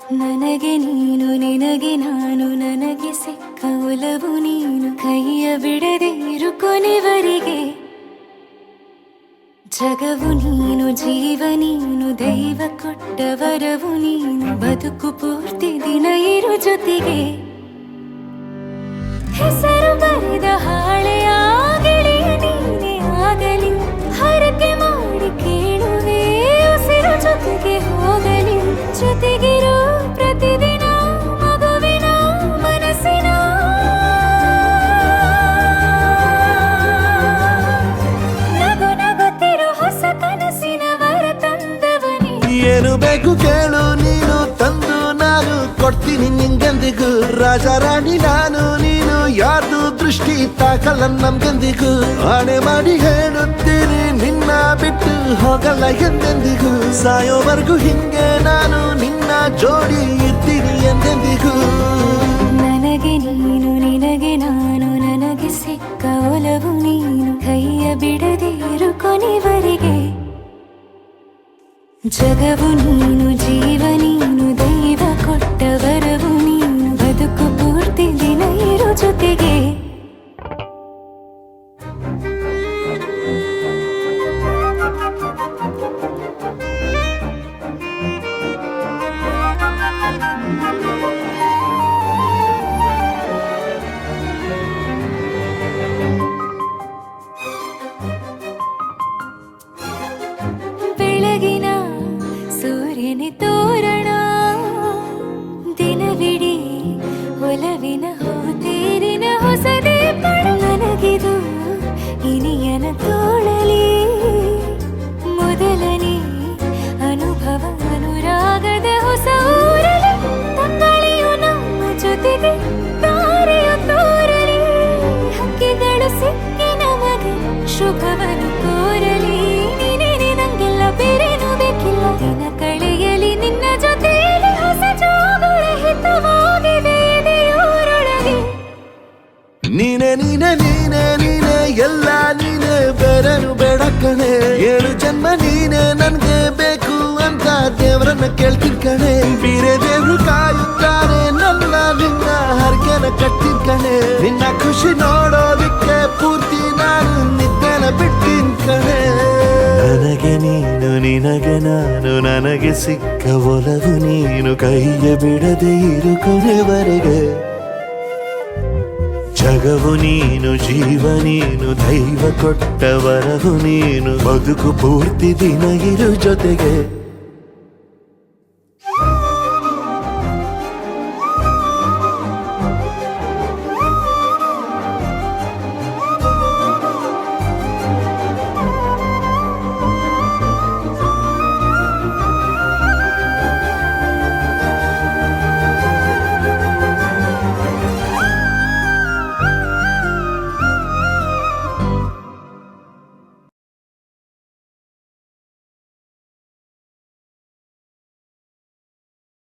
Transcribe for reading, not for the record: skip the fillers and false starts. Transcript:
ನನಗೆ ನೀನು ನಿನಗೆ ನಾನು ನನಗೆ ಸಿಕ್ಕ ಒಲವು ನೀನು ಕೈಯ ಬಿಡದೆ ಇರು ಕೊನೆವರೆಗೆ ಜಗವು ನೀನು ಜೀವ ನೀನು ದೈವ ಕೊಟ್ಟ ವರವು ನೀನು ಬದುಕು ಪೂರ್ತಿ ದಿನ ಇರು ಜೊತೆಗೆ ಹೆಸರು ಬರೆದ ಹಾಳೆಯ ಗೆಳೆಯ ನೀನೇ ಆಗಲಿ ಹರಕೆ ಮಾಡಿ ಕೇಳುವೆ ಉಸಿರು ಜೊತೆಗೆ ಹೋಗಲಿ ಜೊತೆಗಿರೋ ಪ್ರತಿದಿನ ಮಗುವಿನ ಮನಸ್ಸಿನ ನಗು ನಗುತ್ತಿರೋ ಹೊಸ ಕನಸಿನ ವರ ತಂದವನೇ ಏನು ಬೇಕು ಕೇಳು ನೀನು ತಂದು ನಾನು ಕೊಡ್ತೀನಿ ನಿಂಗೆಂದಿಗೂ ರಾಜ ರಾಣಿ ನಾನು ನೀನು ಯಾರ್ದು ದೃಷ್ಟಿ ತಾಕಲ್ಲ ನಮ್ಗೆಂದಿಗೂ ಆಣೆ ಮಾಡಿ ಹೇಳುತ್ತೀನಿ ನಿನ್ನ ಬಿಟ್ಟು ಹೋಗಲ್ಲ ಎಂದೆಂದಿಗೂ ಸಾಯೋವರೆಗೂ ಹಿಂಗೆ ನಾನು ನಿನ್ನ ಜೋಡಿ ಇರ್ತೀನಿ ಎಂದೆಂದಿಗೂ ನನಗೆ ನೀನು ನಿನಗೆ ನಾನು ನನಗೆ ಸಿಕ್ಕ ಒಲವು ನೀನು ಕೈಯ ಬಿಡದೆ ಇರು ಕೊನೆವರೆಗೆ ಜಗವು ನೀನು ಜೀವ ನೀನು ದೈವ ಕೊಟ್ಟ ವರವು ನೀನು ಬದುಕು ಪೂರ್ತಿ ದಿನ ಇರು ಜೊತೆಗೆ ಬೆಳಗಿನ ಸೂರ್ಯನೇ ತೋರಣ ದಿನವಿಡೀ ಒಲವಿನ ಹೋತೇರಿನ ಹೊಸದೇ ನನಗಿದು ಇನಿಯನ ತೋಳಲಿ ಮೊದಲನೇ ಅನುಭವ ಅನುರಾಗದ ಹೊಸ ಊರಲಿ ತಂಗಳಿಯು ನಮ್ಮ ಜೊತೆಗೆ ತಾರೆಯ ತೋರಲಿ ಹಕ್ಕಿಗಳು ಸಿಕ್ಕಿ ನಮಗೆ ಶುಭವನ್ನು ಕೋರಲಿ ನೀನೇನೆ ನಂಗೆಲ್ಲ ಬೇರೇನು ಬೇಕಿಲ್ಲ ದಿನ ಕಳೆಯಲಿ ನಿನ್ನ ಜೊತೆಯಲ್ಲಿ ಹೊಸ ಜೋಗುಳ ಹಿತವಾಗಿದೆ ಇದೆಯೋರೊಳಗೆ ನೀನೆ ನೀನೆ ನೀನೆ ನೀನೆ ಎಲ್ಲ ನೀನೆ ಬೇರೆನು ಬೇಡ ಕಣೆ ಏಳು ಜನ್ಮ ನೀನೆ ನನ್ಗೆ ಬೇಕು ಅಂತ ದೇವರನ್ನ ಕೇಳ್ತೀನಿ ಕಣೆ ಬೇರೆ ದೇವ್ರು ಕಾಯುತ್ತಾರೆ ನನ್ನ ನಿನ್ನ ಹರ್ಗೆನ ಕಟ್ತೀನಿ ಕಣೆ ನಿನ್ನ ಖುಷಿ ನೋಡೋದಿಕ್ಕೆ ಪೂರ್ತಿ ನಾನು ನಿದ್ದೆನ ಬಿಟ್ಟಿನ್ ಕಣೆ ನನಗೆ ನೀನು ನಿನಗೆ ನಾನು ನನಗೆ ಸಿಕ್ಕ ಒಲವು ನೀನು ಕೈಯ ಬಿಡದೆ ಇರು ಕೊನೆವರೆಗೆ ಜಗವು ನೀನು ಜೀವ ನೀನು ದೈವ ಕೊಟ್ಟ ವರವು ನೀನು ಬದುಕು ಪೂರ್ತಿ ದಿನ ಇರು ಜೊತೆಗೆ